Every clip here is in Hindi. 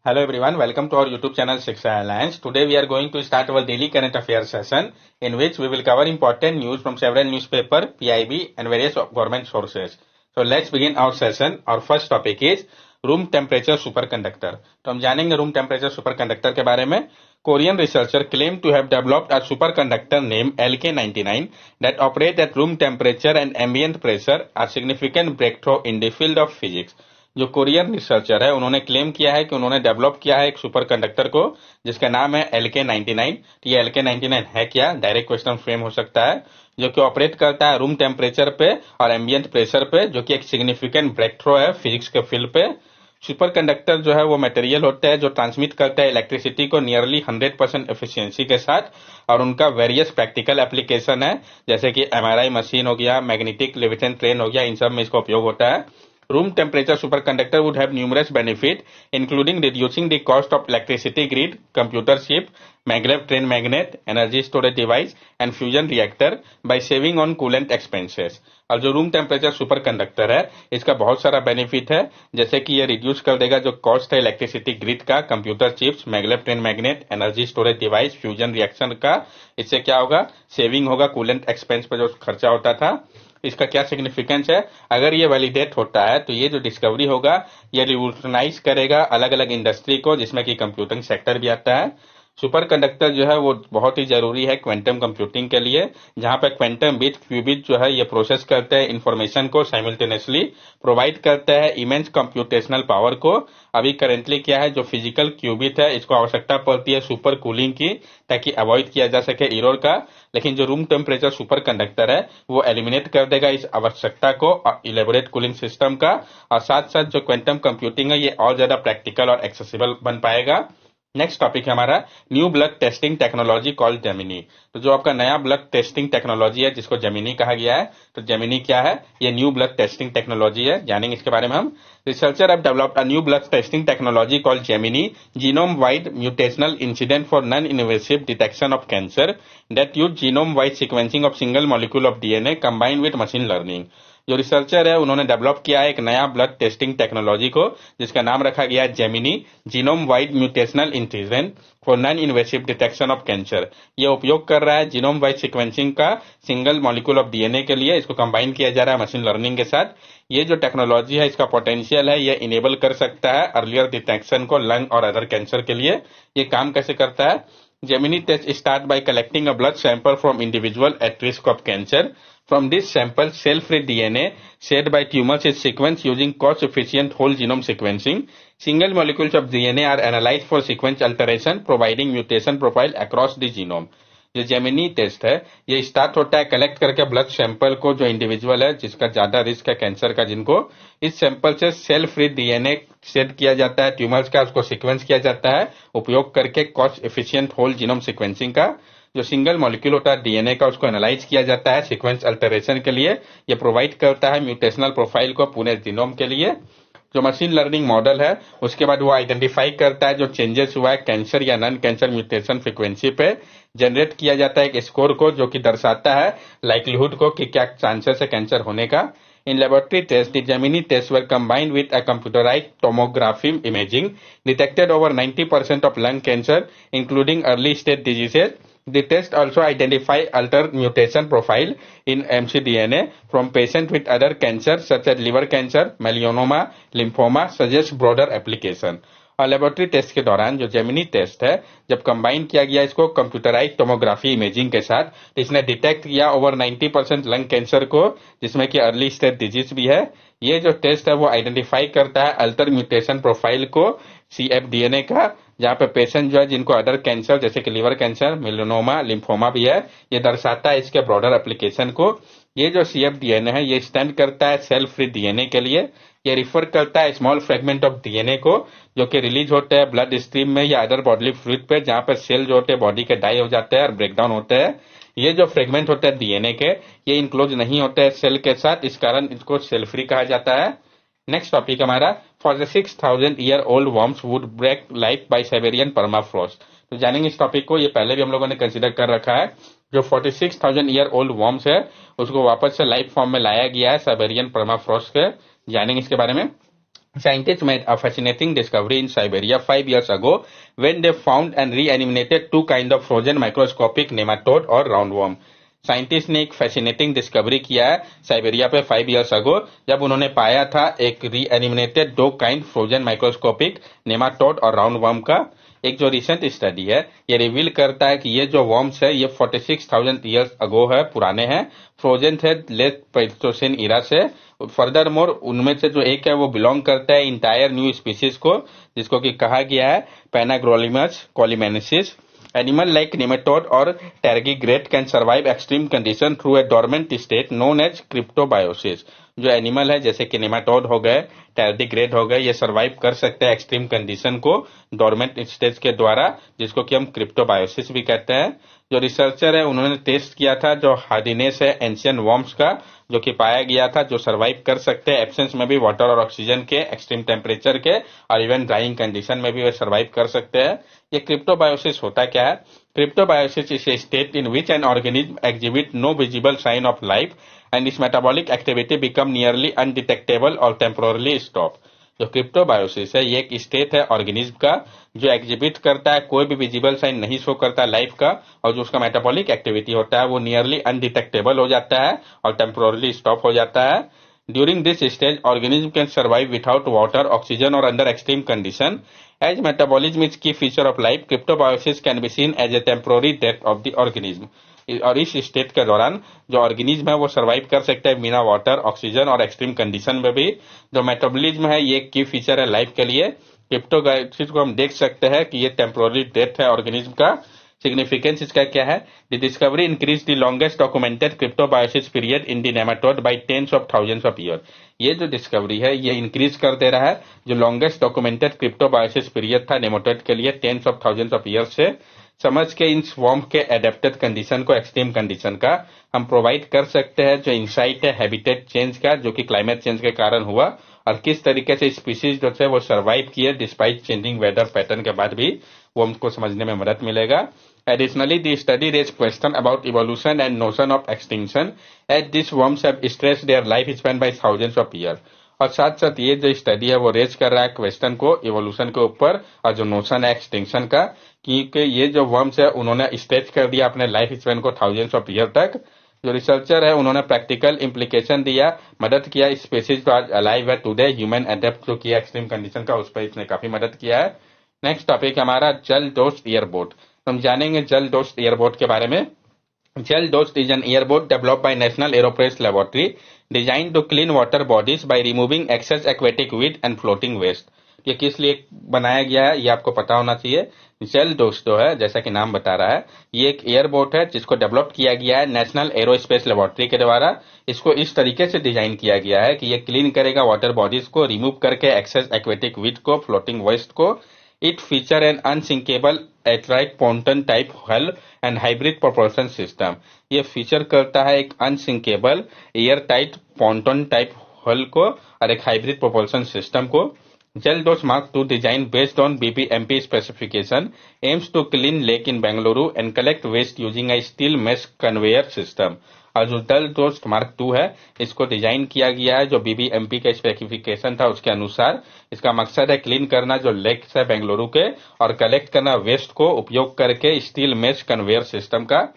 Hello everyone, welcome to our YouTube channel Shiksha Alliance. Today we are going to start our daily current affairs session in which we will cover important news from several newspaper, PIB and various government sources. So let's begin our session. Our first topic is room temperature superconductor. तो हम जानेंगे room temperature superconductor के बारे में. Korean researcher claim to have developed a superconductor named LK99 that operate at room temperature and ambient pressure, a significant breakthrough in the field of physics. जो कोरियन रिसर्चर है उन्होंने क्लेम किया है कि उन्होंने डेवलप किया है एक सुपर कंडक्टर को जिसका नाम है LK99। ये LK99 है क्या, डायरेक्ट क्वेश्चन फ्रेम हो सकता है, जो कि ऑपरेट करता है रूम टेम्परेचर पे और एम्बियंट प्रेशर पे, जो कि एक सिग्निफिकेंट ब्रेक थ्रो है फिजिक्स के फील्ड पे। सुपर कंडक्टर जो है वो मटेरियल होता है जो ट्रांसमिट करता है इलेक्ट्रिसिटी को नियरली 100% एफिशिएंसी के साथ, और उनका वेरियस प्रैक्टिकल एप्लीकेशन है जैसे कि MRI मशीन हो गया, मैग्नेटिक लेविटेशन ट्रेन हो गया, इन सब में इसका उपयोग होता है। Room temperature superconductor would have numerous benefits, including reducing the cost of electricity grid, computer chip, maglev train magnet, energy storage device, and fusion reactor by saving on coolant expenses. और जो रूम टेम्परेचर सुपर कंडक्टर है इसका बहुत सारा बेनिफिट है, जैसे कि ये रिड्यूस कर देगा जो कॉस्ट है इलेक्ट्रिसिटी ग्रिड का, computer chips, maglev train magnet, energy storage device, fusion reaction का। इससे क्या होगा, सेविंग होगा कूलेंट एक्सपेंस पर जो खर्चा होता था। इसका क्या सिग्निफिकेंस है, अगर ये वैलिडेट होता है तो ये जो डिस्कवरी होगा ये रिवोल्यूशनाइज करेगा अलग अलग इंडस्ट्री को, जिसमें कि कंप्यूटिंग सेक्टर भी आता है। सुपर कंडक्टर जो है वो बहुत ही जरूरी है क्वांटम कंप्यूटिंग के लिए, जहां पर क्वांटम बिट क्यूबिट जो है ये प्रोसेस करते हैं इंफॉर्मेशन को साइमल्टेनियसली, प्रोवाइड करता है इमेंस कंप्यूटेशनल पावर को। अभी करेंटली क्या है, जो फिजिकल क्यूबिट है इसको आवश्यकता पड़ती है सुपर कूलिंग की ताकि अवॉइड किया जा सके एरर का, लेकिन जो रूम टेम्परेचर सुपर कंडक्टर है वो एलिमिनेट कर देगा इस आवश्यकता को इलेबोरेट कूलिंग सिस्टम का, और साथ साथ जो क्वांटम कंप्यूटिंग है ये और ज्यादा प्रैक्टिकल और एक्सेसिबल बन पाएगा। नेक्स्ट टॉपिक है हमारा new blood testing technology called Gemini. तो जो आपका नया ब्लड टेस्टिंग टेक्नोलॉजी है जिसको जेमिनी कहा गया है, तो जेमिनी क्या है, ये न्यू ब्लड टेस्टिंग टेक्नोलॉजी है, जानेंगे इसके बारे में हम। Researcher have developed a new blood testing technology called Gemini, genome wide mutational incident for non invasive detection of cancer that use genome wide sequencing of single molecule of DNA combined with machine learning। जो रिसर्चर है उन्होंने डेवलप किया है एक नया ब्लड टेस्टिंग टेक्नोलॉजी को जिसका नाम रखा गया है Gemini, genome wide mutational intelligent for non invasive detection of cancer. ये उपयोग कर रहा है जीनोम वाइड सीक्वेंसिंग का सिंगल मॉलिक्यूल ऑफ डीएनए के लिए, इसको कंबाइन किया जा रहा है मशीन लर्निंग के साथ। ये जो टेक्नोलॉजी है इसका पोटेंशियल है, ये इनेबल कर सकता है अर्लियर डिटेक्शन को लंग और अदर कैंसर के लिए। ये काम कैसे करता है, Gemini test start by collecting a blood sample from individual at risk of cancer. From this sample, cell-free DNA shared by tumors is sequenced using cost-efficient whole genome sequencing. Single molecules of DNA are analyzed for sequence alteration, providing mutation profile across the genome. जो जेमिनी टेस्ट है ये स्टार्ट होता है कलेक्ट करके ब्लड सैंपल को, जो इंडिविजुअल है जिसका ज्यादा रिस्क है कैंसर का, जिनको इस सैंपल से सेल फ्री डीएनए सेट किया जाता है ट्यूमर्स का, उसको सीक्वेंस किया जाता है उपयोग करके cost efficient whole genome sequencing का। जो सिंगल मॉलिक्यूल होता है डीएनए का उसको एनालाइज किया जाता है सीक्वेंस अल्टरेशन के लिए, ये प्रोवाइड करता है म्यूटेशनल प्रोफाइल को पूरे जीनोम के लिए। जो मशीन लर्निंग मॉडल है उसके बाद वो आइडेंटिफाई करता है जो चेंजेस हुआ है कैंसर या नॉन कैंसर म्यूटेशन फ्रीक्वेंसी पे, जनरेट किया जाता है एक स्कोर को जो कि दर्शाता है लाइक्लीहुड को कि क्या चांसेस है कैंसर होने का। In laboratory tests, the Gemini tests were combined with a computerized tomography imaging, detected over 90% of lung cancer, including early stage diseases. The test also identify altered mutation profile in mcDNA from patients with other cancers such as liver cancer, melanoma, lymphoma, suggest broader application। और लेबोरेटरी टेस्ट के दौरान जो जेमिनी टेस्ट है जब कंबाइन किया गया इसको कंप्यूटराइज टोमोग्राफी इमेजिंग के साथ, तो इसने डिटेक्ट किया ओवर 90% लंग कैंसर को जिसमें कि अर्ली स्टेज डिजीज भी है। ये जो टेस्ट है वो आइडेंटिफाई करता है अल्टर म्यूटेशन प्रोफाइल को CFDNA का, जहाँ पे पेशेंट जो है जिनको अदर कैंसर जैसे कि लिवर कैंसर, मेलानोमा, लिम्फोमा भी है, ये दर्शाता है इसके ब्रॉडर एप्लीकेशन को। ये जो CFDNA है ये स्टैंड करता है सेल फ्री डीएनए के लिए, ये रिफर करता है स्मॉल फ्रेगमेंट ऑफ डीएनए को जो कि रिलीज होते हैं ब्लड स्ट्रीम में या अदर बॉडली फ्लूइड पे, जहां पर सेल जो होते हैं बॉडी के डाई हो जाते हैं और ब्रेकडाउन होते हैं। ये जो फ्रेगमेंट होते हैं डीएनए के ये इनक्लोज नहीं होते हैं सेल के साथ, इस कारण इसको सेल फ्री कहा जाता है। नेक्स्ट टॉपिक हमारा for the 6000 year old worms would break life by Siberian permafrost. तो जानेंगे इस टॉपिक को, ये पहले भी हम लोगों ने कंसीडर कर रखा है। जो 46,000 ईयर ओल्ड वर्म्स है उसको वापस से लाइफ फॉर्म में लाया गया है साइबेरियन परमाफ्रॉस्ट के, जानेंगे इसके बारे में। Scientists made a fascinating discovery in Siberia 5 years ago when they found and reanimated two kinds of frozen microscopic nematode or roundworm. Scientist ने एक फैसिनेटिंग डिस्कवरी किया है साइबेरिया पे 5 years ago जब उन्होंने पाया था एक रीएनिमिनेटेड दो काइंड फ्रोजन माइक्रोस्कोपिक नेमाटोड और राउंड वर्म का। एक जो रिसेंट स्टडी है ये रिवील करता है कि ये जो वर्म्स है ये 46,000 ईयर्स अगो है, पुराने हैं, फ्रोजन थे लेट प्लेइस्टोसीन इरा से। फर्दर मोर उनमें से जो एक है वो बिलोंग करता है इंटायर न्यू स्पीसीज को जिसको कि कहा गया है पैनाग्रोलिमस कोलिमेनेसिस। Animal like nematode or tardigrade can survive extreme condition through a dormant state known as cryptobiosis। जो एनिमल है जैसे कि नेमाटोड हो गए, टैर्डिग्रेड हो गए, ये सर्वाइव कर सकते हैं एक्सट्रीम कंडीशन को डोरमेंट स्टेज के द्वारा जिसको कि हम क्रिप्टोबायोसिस भी कहते हैं। जो रिसर्चर है उन्होंने टेस्ट किया था जो हार्डिनेस है एंशियन वर्म्स का जो कि पाया गया था जो सर्वाइव कर सकते हैं एब्सेंस में भी वाटर और ऑक्सीजन के, एक्सट्रीम टेम्परेचर के और इवन ड्राइंग कंडीशन में भी वे सर्वाइव कर सकते हैं। ये क्रिप्टोबायोसिस होता क्या है? Cryptobiosis is a state in which an organism exhibit no visible sign of life and its metabolic activity become nearly undetectable or temporarily stop। जो क्रिप्टोबायोसिस है ये एक स्टेट है ऑर्गेनिज्म का जो एग्जिबिट करता है कोई भी विजिबल साइन नहीं शो करता लाइफ का और जो उसका मेटाबॉलिक एक्टिविटी होता है वो नियरली अनडिटेक्टेबल हो जाता है और टेम्पोरली स्टॉप हो जाता है। During this stage organism can survive without water, oxygen और under extreme condition. As metabolism is key feature of life, cryptobiosis can be seen as a temporary death of the organism. और इस स्टेट के दौरान जो ऑर्गेनिज्म है वो सर्वाइव कर सकता है बिना वाटर, ऑक्सीजन और एक्सट्रीम कंडीशन में भी। जो मेटाबॉलिज्म है ये की फीचर है लाइफ के लिए। क्रिप्टोबायोसिस को हम देख सकते हैं कि ये टेम्पोररी डेथ है ऑर्गेनिज्म का। सिग्निफिकेंस इसका क्या है? The discovery increase the longest documented cryptobiosis period in the nematode by tens of thousands of year. ये जो डिस्कवरी है ये इंक्रीज कर दे रहा है जो लॉन्गेस्ट डॉक्यूमेंटेड क्रिप्टोबायोसिस पीरियड था नेमाटोड के लिए tens of thousands of year से। समझ के इन स्वॉर्म के एडेप्टेड कंडीशन को एक्सट्रीम कंडीशन का हम प्रोवाइड कर सकते हैं जो इंसाइट है हैबिटेट चेंज का जो कि क्लाइमेट चेंज के कारण हुआ और किस तरीके से स्पीसीज जो है वो सर्वाइव किए डिस्पाइट चेंजिंग वेदर पैटर्न के बाद भी, वो हमको समझने में मदद मिलेगा। Additionally, the study raised question about evolution and notion of extinction as these worms have stretched their life span by thousands of years। और साथ साथ ये जो स्टडी है वो रेज कर रहा है क्वेश्चन को इवोल्यूशन के ऊपर और जो नोशन है एक्सटिंक्शन का, क्योंकि ये जो वर्म्स है उन्होंने स्ट्रेच कर दिया अपने लाइफ स्पेन को थाउजेंड्स ऑफ ईयर तक। जो रिसर्चर है उन्होंने प्रैक्टिकल इम्प्लीकेशन दिया, मदद किया स्पेसीज को आज अलाइव है टुडे ह्यूमन एडेप्ट जो किया एक्सट्रीम कंडीशन का, उस पर इसने काफी मदद किया है। नेक्स्ट टॉपिक हमारा जल डोस्ट एयरबोट। हम जानेंगे जल डोस्ट एयरबोट के बारे में। Jal Dost is an airboat developed by National Aerospace Laboratory design to clean water bodies by removing excess aquatic weed and floating waste. ये किस लिए बनाया गया है ये आपको पता होना चाहिए। जल डोस्ट जो है जैसा कि नाम बता रहा है ये एक एयरबोट है जिसको डेवलप किया गया है नेशनल एरोस्पेस लैबोरेटरी के द्वारा। इसको इस तरीके से डिजाइन किया गया है कि ये क्लीन करेगा वाटर बॉडीज को, रिमूव करके एक्सेस एक्वेटिक वीड को, फ्लोटिंग वेस्ट को। It feature an unsinkable atrial ponton type hull and hybrid propulsion system। ये फीचर करता है एक unsinkable air tight pontoon type hull को और एक हाइब्रिड प्रोपल्शन सिस्टम को। Jal Dost mark two design based on BPMP specification aims to clean lake in Bengaluru and collect waste using a steel mesh conveyor system. और जो जल डोस्ट मार्क 2 है इसको डिजाइन किया गया है जो BPMP का स्पेसिफिकेशन था उसके अनुसार। इसका मकसद है क्लीन करना जो लेक है बेंगलुरु के और कलेक्ट करना वेस्ट को उपयोग करके स्टील मेश कन्वेयर सिस्टम का।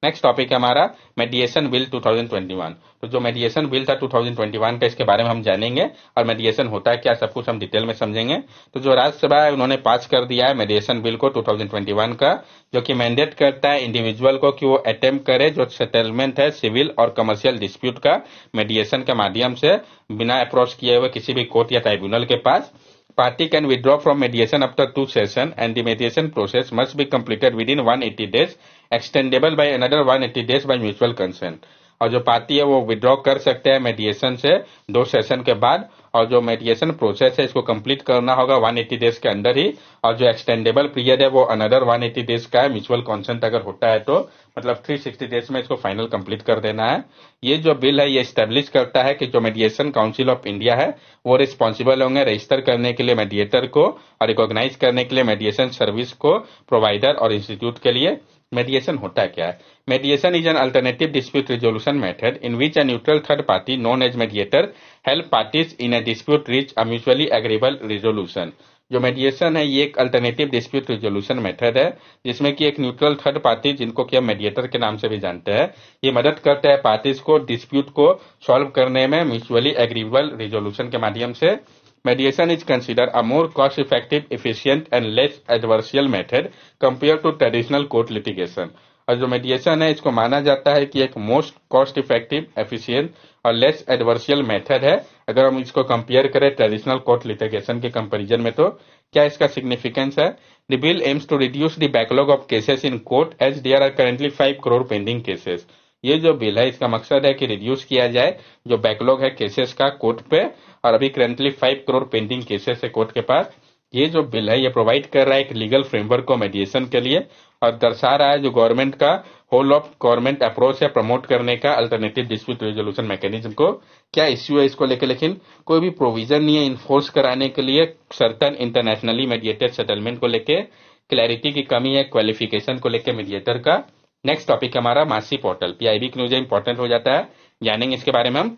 नेक्स्ट टॉपिक है हमारा मेडिएशन बिल 2021। तो जो मेडिएशन बिल था 2021 का इसके बारे में हम जानेंगे और मेडिएशन होता है क्या सब कुछ हम डिटेल में समझेंगे। तो जो राज्यसभा है उन्होंने पास कर दिया है मेडिएशन बिल को 2021 का जो कि मैंडेट करता है इंडिविजुअल को कि वो अटेम्प्ट करे जो सेटलमेंट है सिविल और कमर्शियल डिस्प्यूट का मेडिएशन के माध्यम से बिना अप्रोच किए हुए किसी भी कोर्ट या ट्राइब्यूनल के पास। Party can withdraw from mediation after 2 sessions and the mediation process must be completed within 180 days, extendable by another 180 days by mutual consent। और जो पार्टी है वो विड्रॉ कर सकते हैं मेडिएशन से 2 सेशन के बाद और जो मेडिएशन प्रोसेस है इसको कंप्लीट करना होगा 180 डेज के अंदर ही और जो एक्सटेंडेबल पीरियड है वो अनदर 180 डेज का है म्यूचुअल कंसेंट अगर होता है तो मतलब 360 डेज में इसको फाइनल कंप्लीट कर देना है। ये जो बिल है ये स्टैब्लिश करता है कि जो मेडिएशन काउंसिल ऑफ इंडिया है वो रिस्पॉन्सिबल होंगे रजिस्टर करने के लिए मेडिएटर को और रिकॉग्नाइज करने के लिए मेडिएशन सर्विस को प्रोवाइडर और इंस्टीट्यूट के लिए। मेडिएशन होता क्या है? Mediation is an alternative dispute resolution method in which a neutral third party known as mediator help parties in a dispute reach a mutually agreeable resolution. जो मेडिएशन है ये एक अल्टरनेटिव डिस्प्यूट रिजोल्यूशन मेथड है जिसमें कि एक न्यूट्रल थर्ड पार्टी, जिनको कि हम मेडिएटर के नाम से भी जानते हैं, ये मदद करता है पार्टीज को डिस्प्यूट को सॉल्व करने में म्यूचुअली एग्रीएबल रिजोल्यूशन के माध्यम से। Mediation is considered a more cost-effective, efficient, and less adversarial method compared to traditional court litigation. और जो मेडिएशन है इसको माना जाता है कि एक मोस्ट कॉस्ट इफेक्टिव, एफिशिएंट और लेस एडवर्सियल मेथड है अगर हम इसको कंपेयर करें ट्रेडिशनल कोर्ट लिटिगेशन के कंपैरिजन में। तो क्या इसका सिग्निफिकेंस है? The bill aims to reduce the backlog of cases in court as there are currently 5 crore pending cases. ये जो बिल है इसका मकसद है कि रिड्यूस किया जाए जो बैकलॉग है केसेस का कोर्ट पे, और अभी करेंटली 5 करोड़ पेंडिंग केसेस है कोर्ट के पास। ये जो बिल है ये प्रोवाइड कर रहा है एक लीगल फ्रेमवर्क को मेडिएशन के लिए, और दर्शा रहा है जो गवर्नमेंट का होल ऑफ गवर्नमेंट अप्रोच है प्रमोट करने का अल्टरनेटिव डिस्प्यूट रेजोल्यूशन मैकेनिज्म को। क्या इश्यू है इसको लेकर? लेकिन कोई भी प्रोविजन नहीं है इन्फोर्स कराने के लिए सर्टन इंटरनेशनली मेडिएटेड सेटलमेंट को लेके। क्लैरिटी की कमी है क्वालिफिकेशन को लेकर मीडिएटर का। नेक्स्ट टॉपिक हमारा मासी पोर्टल, पीआईबी की न्यूज इंपॉर्टेंट हो जाता है, जानेंगे इसके बारे में हम।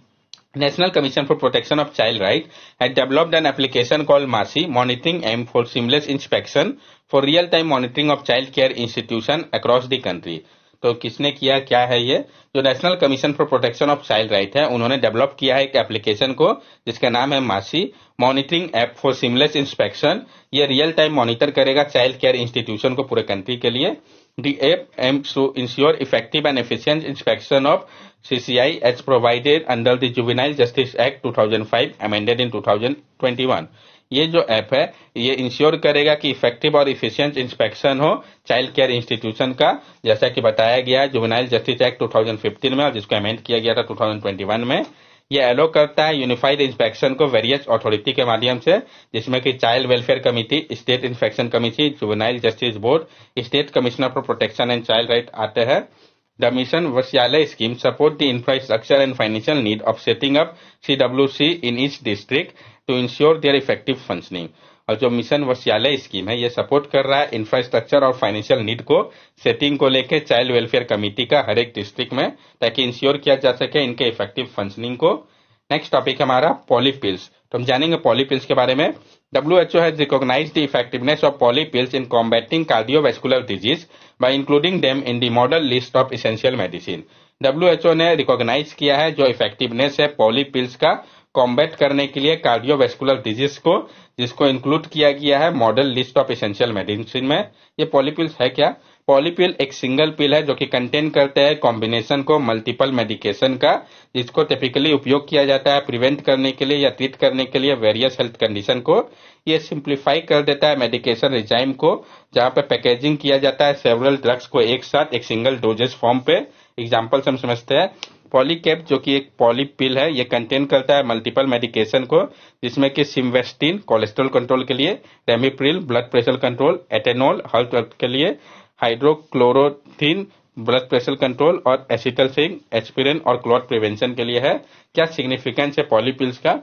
National Commission for Protection of Child Rights had developed an application called MASI, Monitoring Aim for Seamless Inspection for Real-Time Monitoring of Child Care Institution across the country. तो किसने किया, क्या है ये? जो national commission for protection of child right है उन्होंने डेवलप किया है एक एप्लीकेशन को जिसका नाम है मासी, monitoring app for seamless inspection. ये रियल टाइम मॉनिटर करेगा चाइल्ड केयर इंस्टीट्यूशन को पूरे कंट्री के लिए। The app aims to ensure effective and efficient inspection of CCI as provided under the Juvenile Justice Act 2005 amended in 2021। ये जो ऐप है ये इंश्योर करेगा कि इफेक्टिव और इफिशिएंट इंस्पेक्शन हो चाइल्ड केयर इंस्टीट्यूशन का, जैसा कि बताया गया है जुवेनाइल जस्टिस एक्ट 2015 में और जिसको अमेंड किया गया था 2021 में। ये एलो करता है यूनिफाइड इंस्पेक्शन को वेरियस अथॉरिटी के माध्यम से, जिसमें कि child welfare committee, state inspection committee, juvenile justice board, state commissioner for protection and child right आते हैं। The mission Vashyalaya scheme support the infrastructure and financial need of setting up CWC in each district to ensure their effective functioning। और जो मिशन वस्यालय स्कीम है ये सपोर्ट कर रहा है इंफ्रास्ट्रक्चर और फाइनेंशियल नीड को सेटिंग को लेके चाइल्ड वेलफेयर कमेटी का हर एक डिस्ट्रिक्ट में, ताकि इंश्योर किया जा सके इनके इफेक्टिव फंक्शनिंग को। नेक्स्ट टॉपिक हमारा पॉलीपिल्स, तो हम जानेंगे पॉलीपिल्स के बारे में। WHO has recognized the effectiveness of polypills in combating cardiovascular disease by including them in the model list of essential medicine। WHO ने रिकॉग्नाइज किया है जो इफेक्टिवनेस है पॉलीपिल्स का कॉम्बैट करने के लिए कार्डियोवैस्कुलर डिजीज को, जिसको इंक्लूड किया गया है model list of essential medicine में। ये पॉलीपिल्स है क्या? पॉलीपिल एक सिंगल पिल है जो कि कंटेन करते हैं कॉम्बिनेशन को मल्टीपल मेडिकेशन का, जिसको टिपिकली उपयोग किया जाता है प्रिवेंट करने के लिए या ट्रीट करने के लिए वेरियस हेल्थ कंडीशन को। ये सिंप्लीफाई कर देता है मेडिकेशन रिजाइम को, जहां पे पैकेजिंग किया जाता है सेवरल ड्रग्स को एक साथ एक सिंगल डोजेस फॉर्म पे। एग्जाम्पल हम समझते हैं। पॉलीकैप जो कि एक पॉलीपिल है ये कंटेन करता है मल्टीपल मेडिकेशन को, जिसमें कि सिमवेस्टिन कोलेस्ट्रॉल कंट्रोल के लिए, ramipril blood pressure control, atenolol heart के लिए, हाइड्रोक्लोरोथिन ब्लड प्रेशर कंट्रोल और एसिटलसिन एस्पिरिन और क्लॉट प्रिवेंशन के लिए है। क्या सिग्निफिकेंस है पॉलीपिल्स का?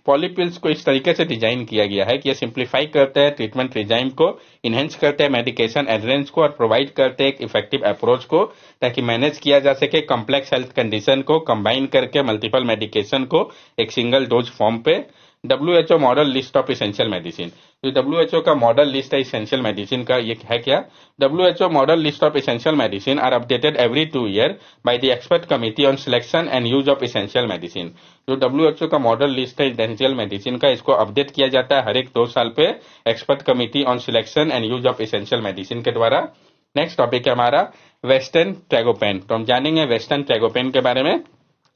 पॉलीपिल्स को इस तरीके से डिजाइन किया गया है कि ये सिंप्लीफाई करते हैं ट्रीटमेंट रिजाइम को, इनहेंस करते हैं मेडिकेशन एडरेंस को और प्रोवाइड करते हैं एक इफेक्टिव अप्रोच को, ताकि मैनेज किया जा सके कॉम्प्लेक्स हेल्थ कंडीशन को कंबाइन करके मल्टीपल मेडिकेशन को एक सिंगल डोज फॉर्म पे। WHO model list of essential medicine, जो WHO का मॉडल लिस्ट है एसेंशियल मेडिसिन का, ये है क्या? WHO model list of essential medicine are updated every 2 year by the expert committee on selection and use of essential medicine. जो WHO का मॉडल लिस्ट है एसेंशियल मेडिसिन का, इसको अपडेट किया जाता है हर एक 2 साल पे expert committee on selection and use of essential medicine के द्वारा। नेक्स्ट टॉपिक है हमारा वेस्टर्न ट्रैगोपैन, तो हम जानेंगे वेस्टर्न ट्रैगोपैन के बारे में।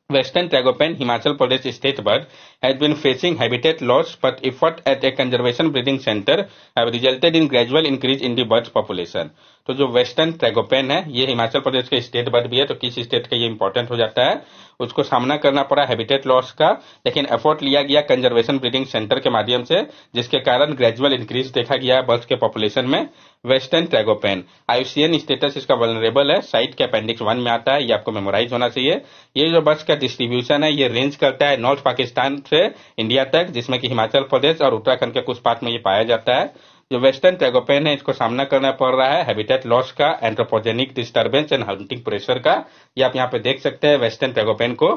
Western tragopan, Himachal Pradesh state bird, has been facing habitat loss, but effort at a conservation breeding center have resulted in gradual increase in the bird's population। तो जो वेस्टर्न ट्रैगोपैन है ये हिमाचल प्रदेश के स्टेट बर्ड भी है, तो किस स्टेट का ये इंपॉर्टेंट हो जाता है, उसको सामना करना पड़ा हैबिटेट लॉस का, लेकिन एफर्ट लिया गया कंजर्वेशन ब्रीडिंग सेंटर के माध्यम से, जिसके कारण ग्रेजुअल इंक्रीज देखा गया बर्ड्स के पॉपुलेशन में। वेस्टर्न ट्रैगोपैन IUCN स्टेटस इसका वल्नरेबल है, साइट के अपेंडिक्स 1 में आता है, ये आपको मेमोराइज होना चाहिए। ये जो बर्ड्स का डिस्ट्रीब्यूशन है ये रेंज करता है नॉर्थ पाकिस्तान से इंडिया तक, जिसमें कि हिमाचल प्रदेश और उत्तराखंड के कुछ पार्ट में ये पाया जाता है। जो वेस्टर्न ट्रैगोपैन है इसको सामना करना पड़ रहा है हैबिटेट लॉस का, anthropogenic disturbance and hunting pressure का। ये आप यहाँ पे देख सकते हैं वेस्टर्न ट्रैगोपैन को।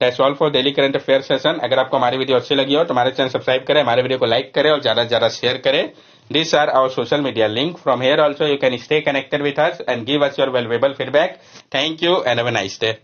That's all for daily current affair session. अगर आपको हमारी वीडियो अच्छी लगी हो तो हमारे चैनल सब्सक्राइब करें, हमारे वीडियो को लाइक करें और ज्यादा से ज्यादा शेयर करें। These are our social media link. From here also you can stay connected with us and give us your valuable feedback. Thank you and have a nice day.